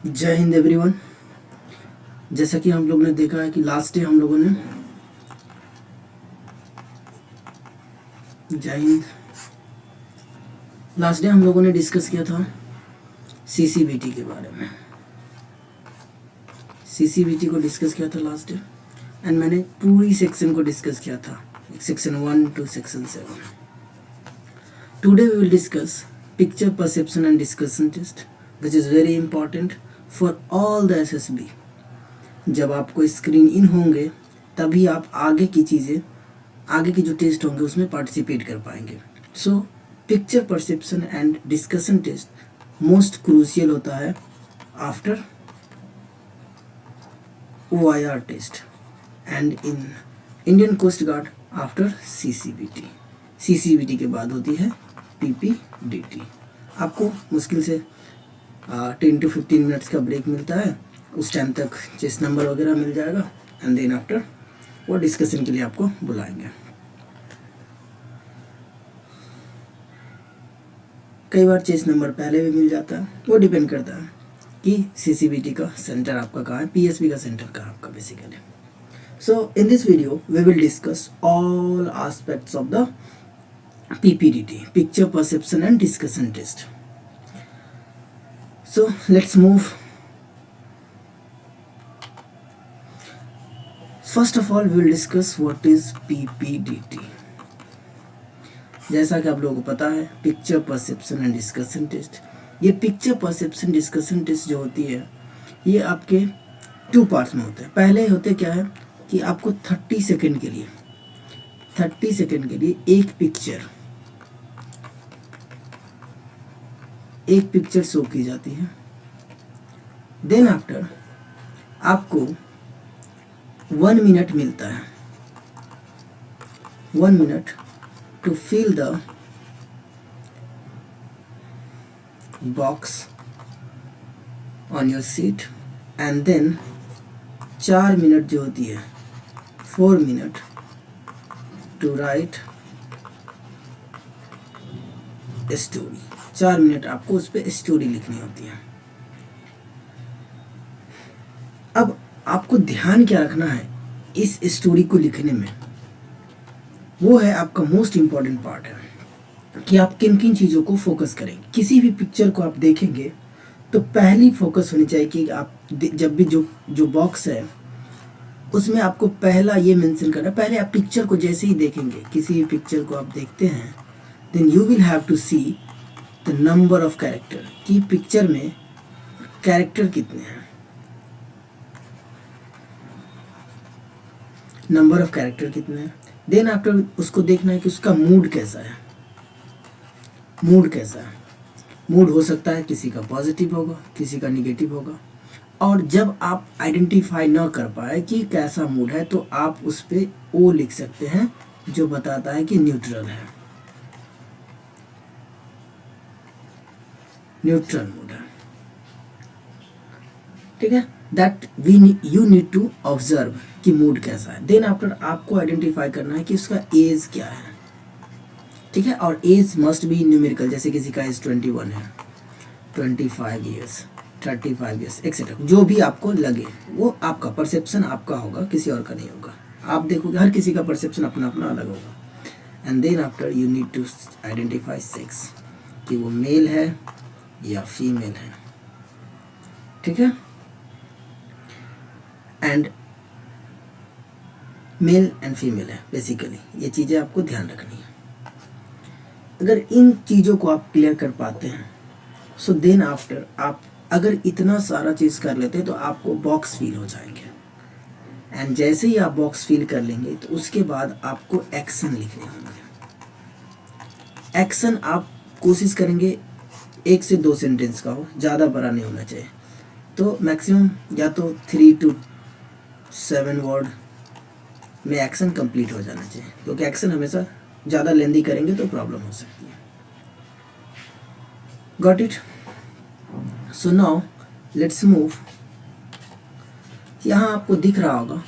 जय हिंद एवरीवन। जैसा कि हम लोग ने देखा है कि लास्ट डे हम लोगों ने जय हिंद लास्ट डे हम लोगों ने डिस्कस किया था सीसीबीटी के बारे में। सीसीबीटी को डिस्कस किया था लास्ट डे एंड मैंने पूरी सेक्शन को डिस्कस किया था, section 1 to section 7। Today we will discuss picture perception and discussion test which is very important for all the SSB. जब आपको स्क्रीन इन होंगे तभी आप आगे की चीज़ें, आगे के जो टेस्ट होंगे उसमें पार्टिसिपेट कर पाएंगे। So picture perception and discussion test most crucial होता है after OIR test and in Indian coast guard after CCBT के बाद होती है PPDT। आपको मुश्किल से 10 to 15 मिनट्स का ब्रेक मिलता है, उस टाइम तक चेस नंबर वगैरह मिल जाएगा एंड देन आफ्टर वो डिस्कशन के लिए आपको बुलाएंगे। कई बार चेस नंबर पहले भी मिल जाता है, वो डिपेंड करता है कि CCBT का सेंटर आपका कहाँ है, PSB का सेंटर कहाँ आपका basically. So in this video we will discuss all aspects of the PPDT, picture perception and discussion test. So let's move. First of all, we will discuss what is PPDT. जैसा कि आप लोगों को पता है, picture perception and discussion test. ये picture perception discussion test जो होती है ये आपके 2 पार्ट्स में होते हैं। पहले होते क्या है कि आपको 30 सेकेंड के लिए एक पिक्चर शो की जाती है। देन आफ्टर आपको 1 मिनट मिलता है, 1 minute to fill the box on your seat and then 4 minute जो होती है, 4 minute to write story. 4 minute आपको उस पर स्टोरी लिखनी होती है। अब आपको ध्यान क्या रखना है इस स्टोरी को लिखने में, वो है आपका मोस्ट इम्पॉर्टेंट पार्ट है कि आप किन किन चीज़ों को फोकस करेंगे। किसी भी पिक्चर को आप देखेंगे तो पहली फोकस होनी चाहिए कि आप जब भी जो बॉक्स है उसमें आपको पहला ये मेंशन करना। पहले आप पिक्चर को जैसे ही देखेंगे, किसी भी पिक्चर को आप देखते हैं, then you will have to see the number of character, कि पिक्चर में कैरेक्टर कितने हैं, नंबर ऑफ कैरेक्टर कितने हैं। देन आफ्टर उसको देखना है कि उसका मूड कैसा है। मूड हो सकता है किसी का पॉजिटिव होगा, किसी का निगेटिव होगा। और जब आप आइडेंटिफाई ना कर पाए कि कैसा मूड है तो आप उस पर O लिख सकते हैं जो बताता है कि न्यूट्रल है, न्यूट्रल मूड है। ठीक है, that you need to observe कि मूड कैसा है। देन आफ्टर आपको आइडेंटिफाई करना है कि उसका एज क्या है। ठीक है, और एज मस्ट बी न्यूमेरिकल, जैसे किसी का एज 21 है, 25 ईयर्स, 35 ईयर्स एक्सेट्रा, जो भी आपको लगे वो आपका परसेप्शन आपका होगा, किसी और का नहीं होगा। आप देखोगे हर किसी का परसेप्शन अपना अपना अलग होगा। And then after you need to identify sex, कि वो मेल है या फीमेल है। ठीक है, एंड मेल एंड फीमेल है बेसिकली, ये चीज़ें आपको ध्यान रखनी है। अगर इन चीज़ों को आप क्लियर कर पाते हैं सो देन आफ्टर आप अगर इतना सारा चीज़ कर लेते हैं तो आपको बॉक्स फील हो जाएंगे। एंड जैसे ही आप बॉक्स फील कर लेंगे तो उसके बाद आपको एक्शन लिखने होंगे। एक्शन आप कोशिश करेंगे 1 से 2 सेंटेंस का हो, ज़्यादा बड़ा नहीं होना चाहिए। तो मैक्सिमम या तो 3 to 7 वर्ड में एक्शन कंप्लीट हो जाना चाहिए, क्योंकि एक्शन हमेशा ज़्यादा लेंदी करेंगे तो प्रॉब्लम हो सकती है। Got it? So now let's move. यहाँ आपको दिख रहा होगा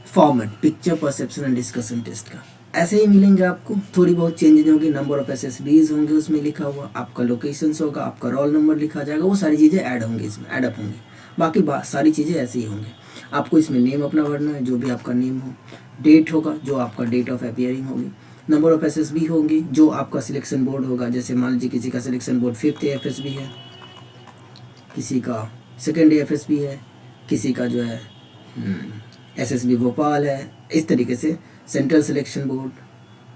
format, picture perception and discussion test का। ऐसे ही मिलेंगे आपको, थोड़ी बहुत चेंजेज होंगी, नंबर ऑफ SSBs होंगे उसमें लिखा हुआ, आपका लोकेशंस होगा, आपका रोल नंबर लिखा जाएगा, वो सारी चीज़ें ऐड होंगी, इसमें ऐड अप होंगी। बाकी सारी चीज़ें ऐसे ही होंगी। आपको इसमें नेम अपना भरना है, जो भी आपका नेम हो, डेट होगा जो आपका डेट ऑफ अपीयरिंग होगी, नंबर ऑफ एसएसबी होंगी जो आपका सिलेक्शन बोर्ड होगा। जैसे मान लीजिए किसी का सिलेक्शन बोर्ड 5th एफएसबी है, किसी का 2nd एफएसबी है, किसी का जो है एसएसबी भोपाल है, इस तरीके से सेंट्रल सिलेक्शन बोर्ड,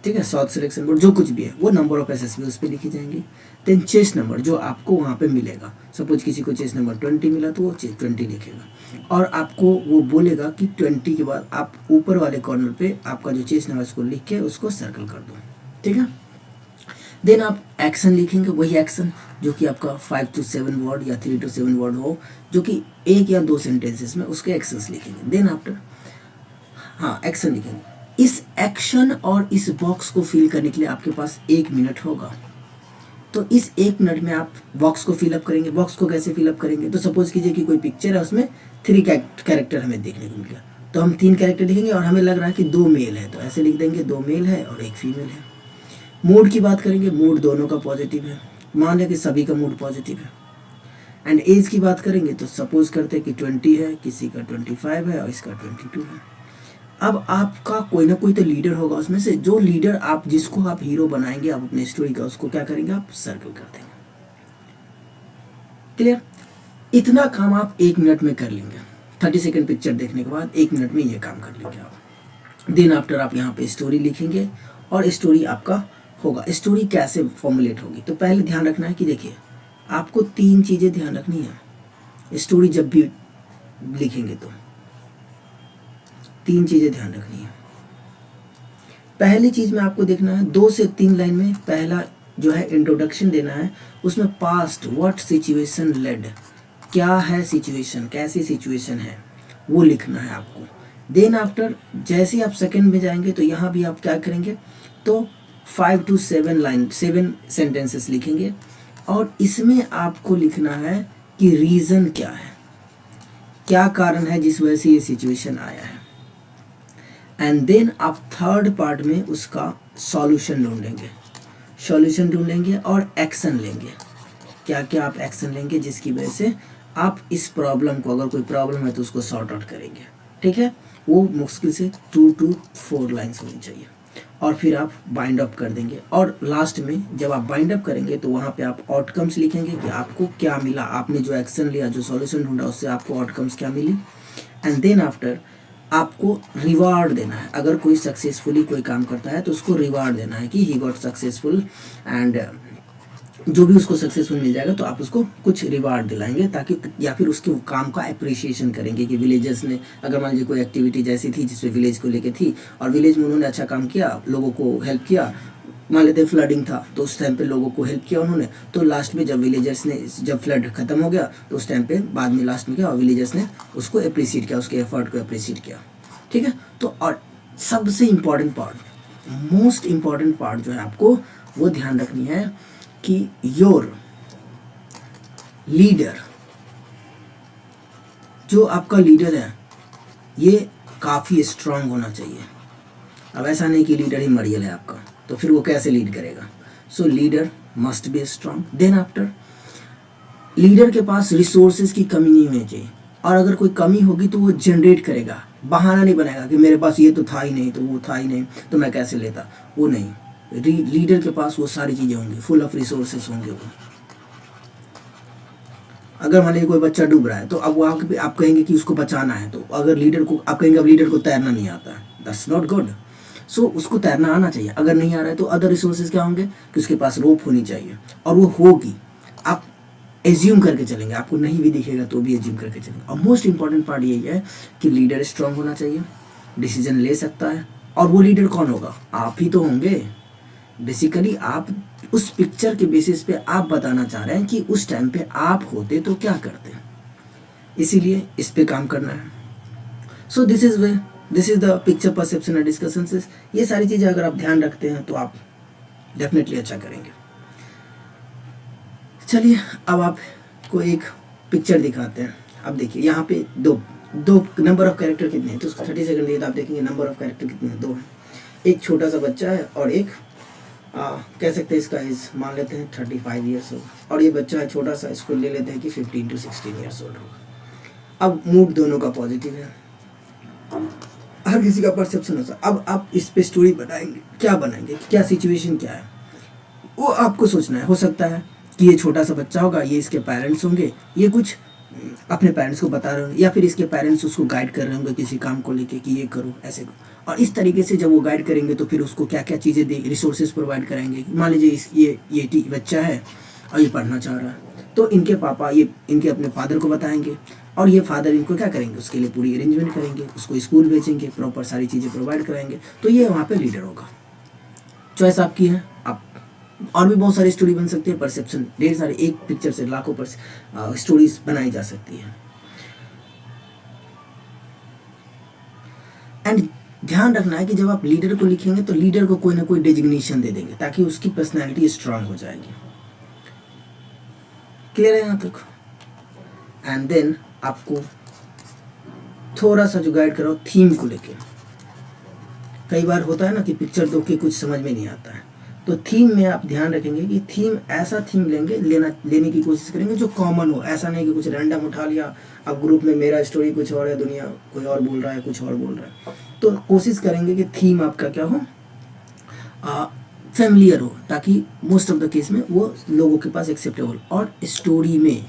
ठीक है, साउथ सिलेक्शन बोर्ड, जो कुछ भी है वो नंबर ऑफ एसएसबी उस पर लिखी जाएंगी। देन चेस नंबर जो आपको वहाँ पे मिलेगा, सपोज किसी को चेस नंबर 20 मिला तो वो 20 लिखेगा, और आपको वो बोलेगा कि 20 के बाद आप ऊपर वाले कॉर्नर पे आपका जो चेस नंबर उसको लिख के उसको सर्कल कर दो, ठीक है। देन आप एक्शन लिखेंगे, वही एक्शन जो कि आपका 5 to 7 वर्ड या 3 to 7 वर्ड हो, जो कि 1 या 2 सेंटेंसेस में उसके एक्शंस लिखेंगे। देन आफ्टर एक्शन लिखेंगे। इस एक्शन और इस बॉक्स को फिल करने के लिए आपके पास 1 मिनट होगा। तो इस 1 मिनट में आप बॉक्स को फिलअप करेंगे। बॉक्स को कैसे फिलअप करेंगे, तो सपोज कीजिए कि कोई पिक्चर है, उसमें 3 कैरेक्टर हमें देखने को मिल गया, तो हम 3 कैरेक्टर लिखेंगे और हमें लग रहा है कि 2 मेल है, तो ऐसे लिख देंगे 2 मेल है और 1 फीमेल है। मूड की बात करेंगे, मूड दोनों का पॉजिटिव है, मान लें कि सभी का मूड पॉजिटिव है। एंड एज की बात करेंगे तो सपोज करते हैं कि 20 है, किसी का 25 है और इसका 22 है। अब आपका कोई ना कोई तो लीडर होगा उसमें से, जो लीडर आप जिसको आप हीरो बनाएंगे आप अपने स्टोरी का, उसको क्या करेंगे आप सर्कल कर देंगे। क्लियर? इतना काम आप 1 मिनट में कर लेंगे। 30 सेकंड पिक्चर देखने के बाद 1 मिनट में ये काम कर लेंगे आप। देन आफ्टर आप यहाँ पे स्टोरी लिखेंगे और स्टोरी आपका होगा। स्टोरी कैसे फॉर्मुलेट होगी, तो पहले ध्यान रखना है कि देखिए आपको 3 चीज़ें ध्यान रखनी है स्टोरी जब भी लिखेंगे, तो 3 चीज़ें ध्यान रखनी है। पहली चीज़ में आपको देखना है 2 से 3 लाइन में पहला जो है इंट्रोडक्शन देना है, उसमें पास्ट व्हाट सिचुएशन लेड, क्या है सिचुएशन, कैसी सिचुएशन है वो लिखना है आपको। देन आफ्टर जैसे ही आप सेकंड में जाएंगे तो यहाँ भी आप क्या करेंगे, तो 5 to 7 सेंटेंसेस लिखेंगे और इसमें आपको लिखना है कि रीज़न क्या है, क्या कारण है जिस वजह से ये सिचुएशन आया है। एंड देन आप थर्ड पार्ट में उसका सॉल्यूशन ढूंढेंगे और एक्शन लेंगे, क्या क्या आप एक्शन लेंगे जिसकी वजह से आप इस प्रॉब्लम को, अगर कोई प्रॉब्लम है तो उसको सॉर्ट आउट करेंगे, ठीक है। वो मुश्किल से 2 to 4 लाइन्स होनी चाहिए और फिर आप बाइंड अप कर देंगे। और लास्ट में जब आप बाइंड अप करेंगे तो वहाँ पे आप आउटकम्स लिखेंगे कि आपको क्या मिला, आपने जो एक्शन लिया, जो सॉल्यूशन ढूंढा, उससे आपको आउटकम्स क्या मिली। एंड देन आफ्टर आपको रिवार्ड देना है। अगर कोई सक्सेसफुली कोई काम करता है तो उसको रिवार्ड देना है कि ही गॉट सक्सेसफुल, एंड जो भी उसको सक्सेसफुल मिल जाएगा तो आप उसको कुछ रिवार्ड दिलाएंगे, ताकि या फिर उसके काम का अप्रिशिएशन करेंगे कि विलेजर्स ने, अगर मान लीजिए कोई एक्टिविटी जैसी थी जिसमें विलेज को लेके थी और विलेज में उन्होंने अच्छा काम किया, लोगों को हेल्प किया, मान लेते हैं फ्लडिंग था तो उस टाइम पे लोगों को हेल्प किया उन्होंने, तो लास्ट में जब विलेजर्स ने, जब फ्लड खत्म हो गया तो उस टाइम पे बाद में लास्ट में क्या, विलेजर्स ने उसको अप्रिशिएट किया, उसके एफर्ट को अप्रिशिएट किया, ठीक है। तो और सबसे important part, most important part जो है आपको वो ध्यान रखनी है कि योर लीडर, जो आपका लीडर है ये काफ़ी स्ट्रांग होना चाहिए। अब ऐसा नहीं कि लीडर ही मरियल है आपका, तो फिर वो कैसे लीड करेगा। So leader must be strong. Then after leader के पास रिसोर्सेज की कमी नहीं होनी चाहिए, और अगर कोई कमी होगी तो वो जनरेट करेगा, बहाना नहीं बनाएगा कि मेरे पास ये तो था ही नहीं, तो वो था ही नहीं, तो मैं कैसे लेता, वो नहीं। लीडर के पास वो सारी चीज़ें होंगी, फुल ऑफ रिसोर्सेस होंगे वो। अगर मान लीजिए कोई बच्चा डूब रहा है तो अब वहाँ पे आप कहेंगे कि उसको बचाना है, तो अगर लीडर को आप कहेंगे अब लीडर को तैरना नहीं आता है, दैट्स नॉट गुड। सो उसको तैरना आना चाहिए। अगर नहीं आ रहा है तो अदर रिसोर्सेज क्या होंगे कि उसके पास रोप होनी चाहिए, और वो होगी। आप एज्यूम करके चलेंगे, आपको नहीं भी दिखेगा तो भी एज्यूम करके चलेंगे। और मोस्ट इंपॉर्टेंट पार्ट यही है कि लीडर स्ट्रांग होना चाहिए, डिसीजन ले सकता है। और वो लीडर कौन होगा, आप ही तो होंगे। बेसिकली आप उस पिक्चर के बेसिस पे आप बताना चाह रहे हैं कि उस टाइम पे आप होते तो क्या करते, इसीलिए इस पे काम करना है। So this is the picture perception and discussions. ये सारी चीज़ें अगर आप ध्यान रखते हैं तो आप डेफिनेटली अच्छा करेंगे। चलिए अब आपको एक पिक्चर दिखाते हैं। अब देखिए यहाँ पे दो नंबर ऑफ कैरेक्टर कितने हैं, तो उसको 30 सेकंड दिए तो आप देखेंगे नंबर ऑफ कैरेक्टर कितने हैं, 2 हैं। एक छोटा सा बच्चा है और एक कह सकते हैं इसका एज मान लेते हैं 35 ईयर्स ओल्ड, और ये बच्चा है छोटा सा, इसको ले लेते हैं कि 15 to 16 ईयर्स ओल्ड होगा। अब मूड दोनों का पॉजिटिव है, हर किसी का परसेप्शन होता है। अब आप इस पे स्टोरी बनाएंगे, क्या बनाएंगे, क्या सिचुएशन क्या है, वो आपको सोचना है। हो सकता है कि ये छोटा सा बच्चा होगा, ये इसके पेरेंट्स होंगे, ये कुछ अपने पेरेंट्स को बता रहे होंगे, या फिर इसके पेरेंट्स उसको गाइड कर रहे होंगे किसी काम को लेके कि ये करो, ऐसे करो। और इस तरीके से जब वो गाइड करेंगे तो फिर उसको क्या क्या चीज़ें दे, रिसोर्सेज प्रोवाइड कराएंगे। मान लीजिए ये बच्चा है और ये पढ़ना चाह रहा है, तो इनके पापा ये इनके अपने फादर को बताएंगे, और ये फादर इनको क्या करेंगे, उसके लिए पूरी अरेंजमेंट करेंगे, उसको स्कूल भेजेंगे, प्रॉपर सारी चीज़ें प्रोवाइड कराएंगे। तो ये वहाँ पे लीडर होगा। चॉइस आपकी है। आप और भी बहुत सारी स्टोरी बन सकती है, परसेप्शन ढेर सारे, एक पिक्चर से लाखों पर स्टोरीज बनाई जा सकती है। एंड ध्यान रखना है कि जब आप लीडर को लिखेंगे तो लीडर को कोई ना कोई डेजिग्नेशन दे देंगे ताकि उसकी पर्सनैलिटी स्ट्रांग हो जाएगी। क्लियर है यहाँ तक? एंड देन आपको थोड़ा सा जो गाइड कराओ थीम को लेके। कई बार होता है ना कि पिक्चर दो के कुछ समझ में नहीं आता है, तो थीम में आप ध्यान रखेंगे कि थीम ऐसा थीम लेने की कोशिश करेंगे जो कॉमन हो। ऐसा नहीं कि कुछ रैंडम उठा लिया, अब ग्रुप में मेरा स्टोरी कुछ और है, दुनिया कोई और बोल रहा है, कुछ और बोल रहा है। तो कोशिश करेंगे कि थीम आपका क्या हो, फेमिलियर हो, ताकि मोस्ट ऑफ द केस में वो लोगों के पास एक्सेप्टेबल। और स्टोरी में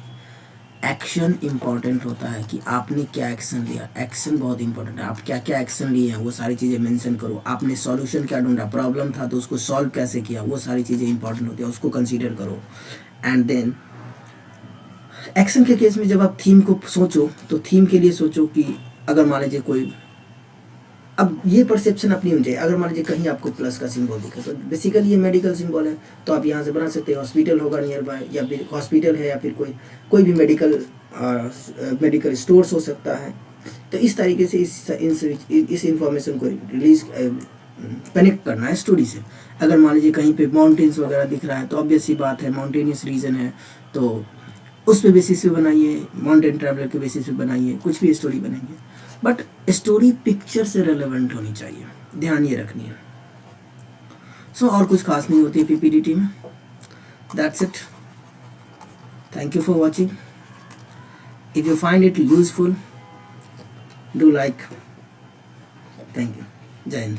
एक्शन इंपॉर्टेंट होता है कि आपने क्या एक्शन लिया। एक्शन बहुत इंपॉर्टेंट है, आप क्या क्या एक्शन लिए हैं वो सारी चीज़ें मेंशन करो। आपने सॉल्यूशन क्या ढूंढा, प्रॉब्लम था तो उसको सॉल्व कैसे किया, वो सारी चीज़ें इंपॉर्टेंट होती है, उसको कंसीडर करो। एंड देन एक्शन के केस में जब आप थीम को सोचो तो थीम के लिए सोचो कि अगर मान लीजिए कोई, अब ये परसेप्शन अपनी हो जाए, अगर मान लीजिए कहीं आपको प्लस का सिंबल दिखे तो बेसिकली ये मेडिकल सिंबल है, तो आप यहाँ से बना सकते हैं हॉस्पिटल होगा नियर बाय, या फिर हॉस्पिटल है, या फिर कोई भी मेडिकल स्टोर्स हो सकता है। तो इस तरीके से इस इंफॉर्मेशन को रिलीज कनेक्ट करना है स्टोरी से। अगर मान लीजिए कहीं पे माउंटेन्स वगैरह दिख रहा है तो ऑब्वियस सी बात है माउंटेनियस रीजन है, तो उस पे बेसिस पे बनाइए, माउंटेन ट्रैवलर के बेसिस पे बनाइए, कुछ भी स्टोरी बनाइए, बट स्टोरी पिक्चर से रेलेवेंट होनी चाहिए, ध्यान ये रखनी है। सो और कुछ खास नहीं होती है पीपीडीटी में। That's it, thank you for watching. If you find it useful, do like. Thank you, जय हिंद।